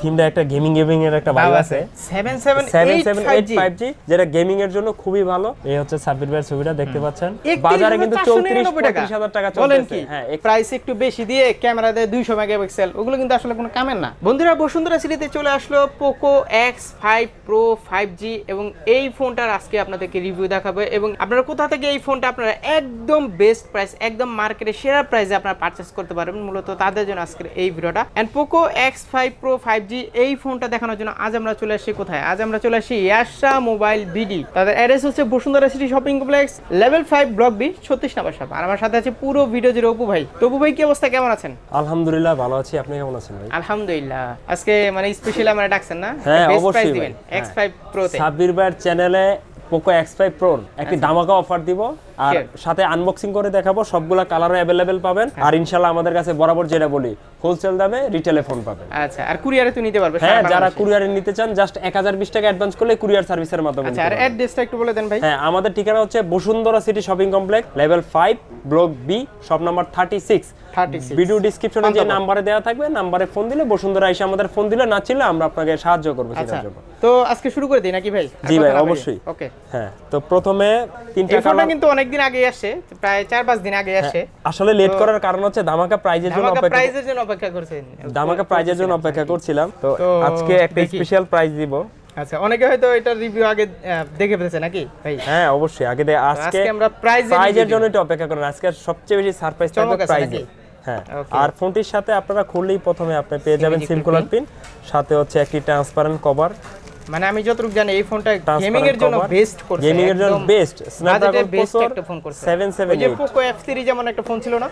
থিমটা একটা গেমিং এর একটা ভাইব আছে 7785G যেটা গেমিং এর জন্য খুবই ভালো। এই হচ্ছে সাব্বির ভাইয়ের ছবিটা দেখতে পাচ্ছেন, বাজারে কিন্তু 34-35,000 টাকা চলতেছে। হ্যাঁ, প্রাইস একটু বেশি দিয়ে ক্যামেরা দিয়ে 200 মেগাপিক্সেল, ওগুলো কিন্তু আসলে কোনো কামের না। বন্ধুরা, বসুন্ধরা সিটিতে চলে আসলো Poco X5 Pro 5G এবং এই ফোনটার আজকে আপনাদেরকে রিভিউ দেখাবো এবং আপনারা কোথা থেকে এই ফোনটা আপনারা একদম বেস্ট প্রাইস, একদম মার্কেটের সেরা প্রাইসে আপনারা পারচেজ করতে পারবেন, মূলত তাদের জন্য আজকের এই ভিডিওটা। And Poco X5 Pro 5G এই ফোনটা দেখানোর জন্য আজ আমরা চলে আসছি কোথায়? আজ আমরা চলে আসছি ইয়াসরা মোবাইল বিডি। তাদের অ্যাড্রেস হচ্ছে Bashundhara city shopping complex, level 5 block B, 36 number shop. আর আমার সাথে আছে পুরো ভিডিও জুড়ে অপু ভাই। তো অপু ভাই, কি অবস্থা, কেমন আছেন? আলহামদুলিল্লাহ ভালো আছি, আপনি কেমন আছেন ভাই? আলহামদুলিল্লাহ। আজকে মানে স্পেশালি আমরা ডাকছেন না? হ্যাঁ অবশ্যই দিবেন X5 Pro তে। সাব্বির ভাইয়ের চ্যানেলে Poco X5 Pro একটি ধামাকা অফার দিব, আর সাথে আনবক্সিং করে দেখাবো, সবগুলা কালারও अवेलेबल পাবেন। আর ইনশাআল্লাহ আমাদের কাছে বরাবর যেটা বলি, হোলসেল দামে রিটেলে ফোন পাবেন। আচ্ছা, আর কুরিয়ারে তো নিতে পারবে? হ্যাঁ, যারা কুরিয়ারে নিতে চান জাস্ট 1020 টাকা অ্যাডভান্স করলে কুরিয়ার সার্ভিসের মাধ্যমে। আচ্ছা, আর অ্যাড্রেসটা একটু বলে দেন ভাই। হ্যাঁ, আমাদের ঠিকানা হচ্ছে Bashundhara city shopping complex, level 5 block B, shop number 36। Video ডেসক্রিপশনে যে নম্বরে দেওয়া থাকবে, নম্বরে ফোন দিলে বসুন্ধরা এসে আমাদের ফোন দিলে, না ছিল আমরা আপনাকে সাহায্য করব সেটার জন্য। তো আজকে শুরু করে দেই নাকি ভাই? জি ভাই, অবশ্যই। ওকে। হ্যাঁ, তো প্রথমে তিনটা কালার। ফোনটা কিন্তু অনেক দিন আগে আসছে, প্রায় 4-5 দিন আগে আসছে। আসলে লেট করার কারণ হচ্ছে ধামাকা প্রাইজের জন্য অপেক্ষা করছেন। ধামাকা প্রাইজের জন্য অপেক্ষা করছিলাম, তো আজকে একটা স্পেশাল প্রাইজ দিব। আচ্ছা, অনেকে হয়তো এটা রিভিউ আগে দেখে ফেলেছে নাকি ভাই? হ্যাঁ অবশ্যই, আজকে আমরা প্রাইজের জন্য এটা অপেক্ষা করেন। আজকে সবচেয়ে বেশি সারপ্রাইজ থাকবে প্রাইজে। হ্যাঁ, আর ফোনটির সাথে আপনারা খুললেই প্রথমে আপনি পেয়ে যাবেন সিম কুলার পিন, সাথে হচ্ছে একটি ট্রান্সপারেন্ট কভার। মানে আমি যতটুকু জানি এই ফোনটা গেমিং এর জন্য বেস্ট করছে, গেমিং এর জন্য বেস্ট। স্ন্যাপড্রাগন প্রসেসর একটা ফোন করছে 778। যে Poco F3 যেমন একটা ফোন ছিল না,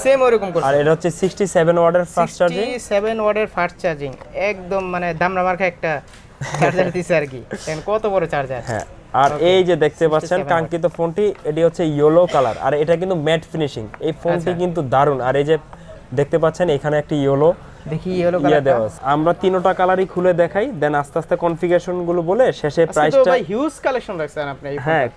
সেম ওরকম করছে। আর এটা হচ্ছে 67 ওয়াটের ফাস্ট চার্জিং। 67 ওয়াটের ফাস্ট চার্জিং, একদম মানে দামরা মার্কা একটা চার্জার দিছে আর কি। কত বড় চার্জার! হ্যাঁ, আর এই যে দেখতে পাচ্ছেন কাঙ্ক্ষিত ফোনটি, এটি হচ্ছে ইয়েলো কালার, আর এটা কিন্তু ম্যাট ফিনিশিং। এই ফোনটি কিন্তু দারুণ। আর এই যে দেখতে পাচ্ছেন এখানে একটি ইয়েলো, দেখি ইয়েলো কালারটা। আমরা তিনটা কালারই খুলে দেখাই, দেন আস্তে আস্তে কনফিগারেশন গুলো বলে শেষে প্রাইসটা। ভাই হিউজ কালেকশন রাখছেন আপনি এই ফোনটা। হ্যাঁ,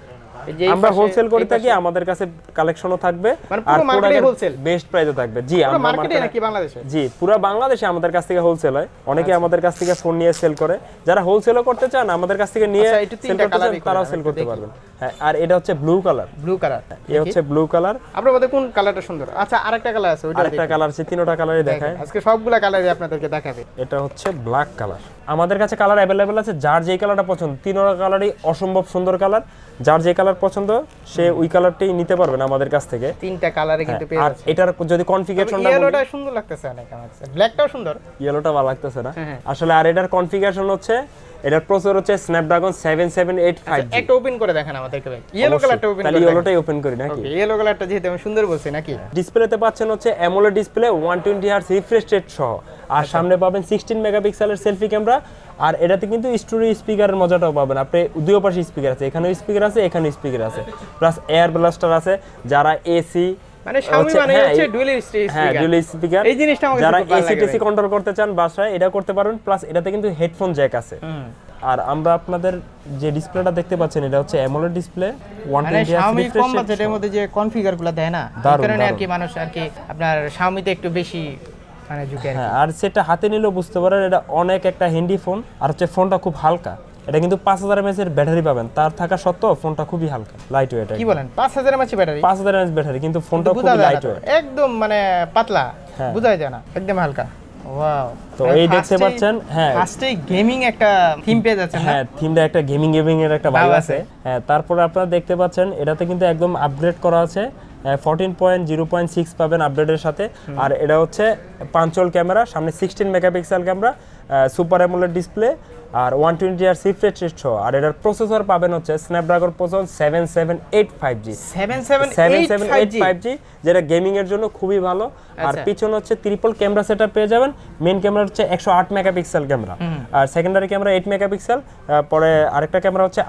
আমরা হোলসেল করে থাকি, আমাদের কাছে কালেকশনও থাকবে, আর পুরো হোলসেল বেস্ট প্রাইসে থাকবে। জি, আমরা মার্কেটে নাকি বাংলাদেশে? জি, পুরো বাংলাদেশে আমাদের কাছ থেকে হোলসেল হয়। অনেকে আমাদের কাছ থেকে ফোন নিয়ে সেল করে, যারা হোলসেলও করতে চান আমাদের কাছ থেকে নিয়ে সেল করতে চান, তারাও সেল করতে পারবেন। হ্যাঁ, আর এটা হচ্ছে ব্লু কালার। ব্লু কালার, এই হচ্ছে ব্লু কালার। আপনার মতে কোন কালারটা সুন্দর? আচ্ছা, আরেকটা কালার আছে, ওইটা আরেকটা কালার আছে, তিনটা কালারই দেখায়। আজকে সবগুলা কালারই আপনাদেরকে দেখাবে। এটা হচ্ছে ব্ল্যাক কালার। আমাদের কাছে কালার अवेलेबल আছে, যার যেই কালারটা পছন্দ। তিনটা কালারই অসম্ভব সুন্দর কালার, যার যে কালার পছন্দ সে ওই কালারটাই নিতে পারবেন আমাদের কাছ থেকে। তিনটা কালারে কিন্তু পেয়ে যাচ্ছে। আর এটার যদি কনফিগারেশনটা বলি, ইয়েলোটা সুন্দর লাগতেছে অনেক আমার কাছে, ব্ল্যাকটাও সুন্দর, ইয়েলোটা ভালো লাগতেছে না আসলে। আর এটার কনফিগারেশন হচ্ছে, এটার প্রসেসর হচ্ছে স্ন্যাপড্রাগন 7785G। একটা ওপেন করে দেখেন আমাদেরকে ভাই, ইয়েলো কালারটা ওপেন করে। তাহলে ইয়েলোটাই ওপেন করি নাকি? ওকে, ইয়েলো কালারটা যেহেতু আমি সুন্দর বলছি নাকি। ডিসপ্লেতে পাচ্ছেন হচ্ছে AMOLED display, 120 hertz refresh rate সহ, আর সামনে পাবেন 16 মেগাপিক্সেলের সেলফি ক্যামেরা। আর এটাতে কিন্তু স্টুডিও স্পিকারের মজাটাও পাবেন আপনি, দুই পাশে স্পিকার আছে, এখানেও স্পিকার আছে, এখানেও স্পিকার আছে, প্লাস এয়ার ব্লাস্টার আছে। যারা এসি মানে Xiaomi মানে হচ্ছে ডুয়াল স্পিকার। হ্যাঁ, ডুয়াল স্পিকার। এই জিনিসটা আমাকে যারা এসি টিসি কন্ট্রোল করতে চান বাসায়, এটা করতে পারবেন। প্লাস এটাতে কিন্তু হেডফোন জ্যাক আছে। আর আমরা আপনাদের যে ডিসপ্লেটা দেখতে পাচ্ছেন, এটা হচ্ছে AMOLED display, 120 hertz refresh rate. কম বাজেটের মধ্যে যে কনফিগারগুলো দেয় না, এই কারণে আর কি মানুষ আর কি আপনার Xiaomi তে একটু বেশি মানে ঝুঁকে। হ্যাঁ, আর সেটা হাতে নিলেও বুঝতে পারেন এটা অনেক একটা হ্যান্ডি ফোন। আর হচ্ছে ফোনটা খুব হালকা, এটা কিন্তু 5000 mAh এর ব্যাটারি পাবেন, তার থাকা সত্ত্বেও ফোনটা খুবই হালকা, লাইট ওয়েট। কি বলেন, 5000 mAh ব্যাটারি? 5000 mAh ব্যাটারি, কিন্তু ফোনটা খুবই লাইট ওয়েট, একদম মানে পাতলা, বোঝাই যায় না, একদম হালকা। ওয়াও, তো এই দেখতে পাচ্ছেন। হ্যাঁ, ফার্স্টে গেমিং একটা থিম পেয়ে যাচ্ছে না? হ্যাঁ, থিমটা একটা গেমিং এর একটা ভাইব আছে। হ্যাঁ, তারপরে আপনারা দেখতে পাচ্ছেন এটাতে কিন্তু একদম আপগ্রেড করা আছে, 14.0.6 পাবেন আপডেটের সাথে। আর এটা হচ্ছে পাঞ্চল ক্যামেরা, সামনে 16 megapixel camera, super AMOLED display, আর 120 হার্জ রিফ্রেশ রেট সহ। আর এটার প্রসেসর পাবেন হচ্ছে স্ন্যাপড্রাগন প্রসেসর 7785G। 7785G, যেটা গেমিং এর জন্য খুবই ভালো। আর পিছনে হচ্ছে ট্রিপল ক্যামেরা সেটআপ পেয়ে যাবেন। মেইন ক্যামেরা হচ্ছে 108 মেগাপিক্সেল ক্যামেরা, আর সেকেন্ডারি ক্যামেরা 8 মেগাপিক্সেল, পরে আরেকটা ক্যামেরা হচ্ছে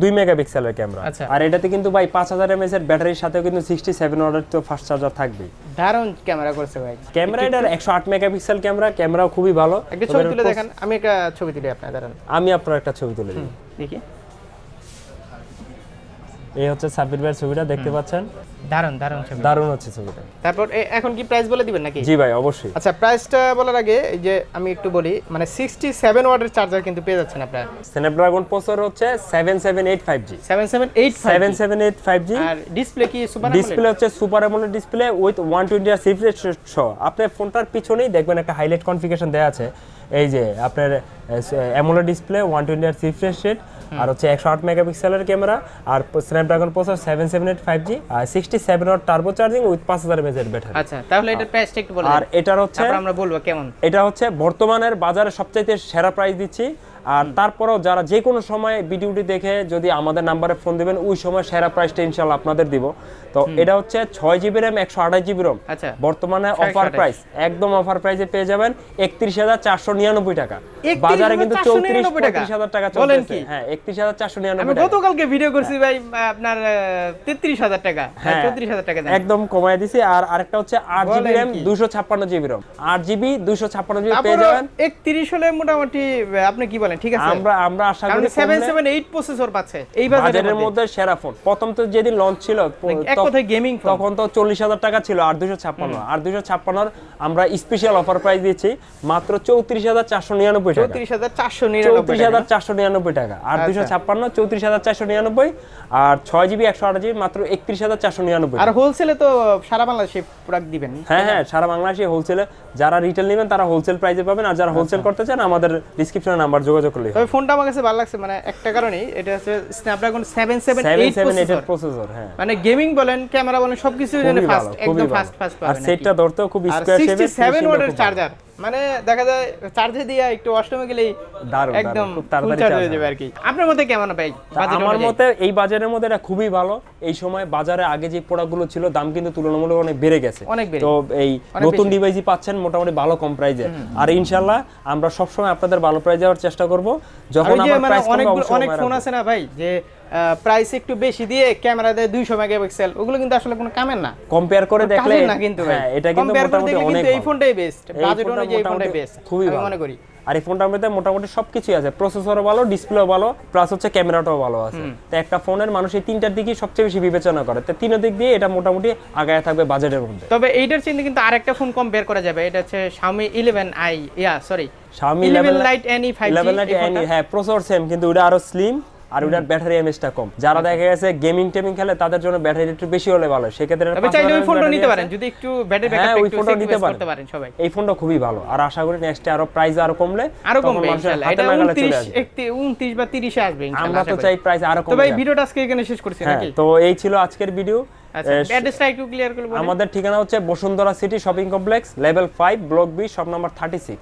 2 মেগাপিক্সেলের ক্যামেরা। আর এটাতে কিন্তু ভাই 5000 mAh এর ব্যাটারির সাথেও কিন্তু 67 ওয়াটের তো ফাস্ট চার্জার থাকবে। দারুণ ক্যামেরা করছে ভাই। ক্যামেরা এটার 108 মেগাপিক্সেল ক্যামেরা, ক্যামেরাও খুবই ভালো। একটা ছবি তুলে দেখেন, আমি একটা ছবি তুলি আপনাদের। আমি আপনার একটা ছবি তুলে দিই, দেখি। এই হচ্ছে সাব্বির ভাইয়ের ছবিটা দেখতে পাচ্ছেন, দারুন দারুন ছবি, দারুণ হচ্ছে ছবিটা। তারপর এখন কি প্রাইস বলে দিবেন নাকি? জি ভাই অবশ্যই। আচ্ছা, প্রাইসটা বলার আগে এই যে আমি একটু বলি, মানে 67 ওয়াটের চার্জার কিন্তু পেয়ে যাচ্ছেন আপনারা। স্ন্যাপড্রাগন প্রসেসর হচ্ছে 778 5G, 778 5G। আর ডিসপ্লে কি সুপার অ্যামোলেড? ডিসপ্লে হচ্ছে super AMOLED display with 120 Hz refresh সহ। আপনার ফোনটার পিছনেই দেখবেন একটা হাইলাইট কনফিগারেশন দেওয়া আছে, এই যে আপনার AMOLED display 120 Hz refresh rate, আর হচ্ছে 108 মেগাপিক্সেলের ক্যামেরা, আর স্ন্যাপড্রাগন প্রসেসর 778 5G, আর 67 watt turbo charging with 5000 mAh এর ব্যাটারি। আচ্ছা, তাহলে এটার প্রাইসটা একটু বলুন। আর এটার হচ্ছে আমরা বলবো কেমন। এটা হচ্ছে বর্তমানের বাজারে সবচাইতে সেরা প্রাইস দিচ্ছি। আর তারপরেও যারা যে কোনো সময় ভিডিওটি দেখে যদি আমাদের নাম্বারে ফোন দিবেন, ওই সময় সেরা প্রাইসটা ইনশাআল্লাহ আপনাদের দিব। তো এটা হচ্ছে 6GB RAM 128GB ROM। আচ্ছা, বর্তমানে অফার প্রাইস, একদম অফার প্রাইসে পেয়ে যাবেন 31,499 টাকা। বাজারে কিন্তু 34,000 টাকা চলছে। হ্যাঁ, 31,499 আমি গতকালকে ভিডিও করছি ভাই, আপনার 33,000 টাকা, 34,000 টাকা একদম কমায় দিছি। আর আরেকটা হচ্ছে 8GB RAM 256GB ROM, 8GB 256GB পেয়ে যাবেন। 31 হলে মোটামুটি আপনি কি বলেন, ঠিক আছে? আমরা আশা করি 778 প্রসেসর পাচ্ছে এই বাজারের মধ্যে সেরা ফোন। প্রথম তো যেদিন লঞ্চ ছিল এক কথায় গেমিং ফোন, তখন তো 40,000 টাকা ছিল, আর 256, আর 256 আমরা স্পেশাল অফার প্রাইস দিচ্ছি মাত্র 34,499 টাকা। 34,499 টাকা, আর 256 34,499, আর 6GB 128GB মাত্র 31,499। আর হোলসেলে তো সারা বাংলাদেশে প্রোডাক্ট দিবেন? হ্যাঁ, সারা বাংলাদেশে হোলসেলে, যারা রিটেল নেবেন তারা হোলসেল প্রাইসে পাবেন, আর যারা হোলসেল করতে চান আমাদের ডেসক্রিপশনে নাম্বার যোগাযোগ করলে। তবে ফোনটা আমার কাছে ভালো লাগছে, মানে একটা কারণেই, এটা হচ্ছে স্ন্যাপড্রাগন 778 প্রসেসর। হ্যাঁ, মানে গেমিং বলেন, ক্যামেরা বলেন, সবকিছু ফাস্ট, একদম ফাস্ট পাবেন। আর সেটটা ধরতেও খুব স্কয়ার শেপের, 67 ওয়াটের চার্জার, মানে দেখা যায় চার্জে দিয়ে একটু অষ্টমে গেলেই একদম খুব তাড়াতাড়ি চার্জ হয়ে যাবে আর কি। আপনার মতে কেমন ভাই? আমার মতে এই বাজারের মধ্যে এটা খুবই ভালো। এই সময় বাজারে আগে যে প্রোডাক্টগুলো ছিল দাম কিন্তু তুলনামূলক অনেক বেড়ে গেছে, তো এই নতুন ডিভাইসই পাচ্ছেন মোটামুটি ভালো কম প্রাইসে। আর ইনশাআল্লাহ আমরা সবসময় আপনাদের ভালো প্রাইস দেওয়ার চেষ্টা করব। যখন আমার প্রাইস কমবে অনেক ফোন আছে না ভাই, যে প্রাইস একটু বেশি দিয়ে ক্যামেরা দেয় 200 মেগাপিক্সেল, ওগুলো কিন্তু আসলে কোনো কামের না। কম্পেয়ার করে দেখলে না কিন্তু ভাই, এটা কিন্তু মোটামুটি অনেক, এই ফোনটাই বেস্ট, বাজেট অনুযায়ী এই ফোনটাই বেস্ট খুবই আমি মনে করি। আর এই ফোনটার মধ্যে মোটামুটি সবকিছুই আছে, প্রসেসরও ভালো, ডিসপ্লেও ভালো, প্লাস হচ্ছে ক্যামেরাটাও ভালো আছে। তো একটা ফোনের মানুষ এই তিনটার দিকই সবচেয়ে বেশি বিবেচনা করে, তো তিন দিক দিয়ে এটা মোটামুটি আগায় থাকবে বাজেটের মধ্যে। তবে এইটার চিন্তা কিন্তু আরেকটা ফোন কম্পেয়ার করা যাবে, এটা হচ্ছে Xiaomi 11i, Xiaomi 11 Lite NE 5G। 11 Lite NE, হ্যাঁ, প্রসেসর সেম, কিন্তু ওটা আরো স্লিম, আর ওটার ব্যাটারি এমএএইচটা কম। যারা দেখা গেছে গেমিং টেমিং খেলে তাদের জন্য ব্যাটারি একটু বেশি হলে ভালো, সেক্ষেত্রে তবে চাইলে ওই ফোনটা নিতে পারেন, যদি একটু ব্যাটারি ব্যাকআপ একটু সেট করতে পারেন সবাই। এই ফোনটা খুবই ভালো, আর আশা করি নেক্সটে আরো প্রাইস আরো কমলে ইনশাআল্লাহ এটা 29 বা 30 এ আসবে ইনশাআল্লাহ। আমরা তো চাই প্রাইস আরো কমে। তবে এই ভিডিওটা আজকে এখানে শেষ করছি নাকি? তো এই ছিল আজকের ভিডিও। আচ্ছা, অ্যাড্রেসটা একটু ক্লিয়ার করে বলুন। আমাদের ঠিকানা হচ্ছে Bashundhara city shopping complex, level 5, block B, shop number 36।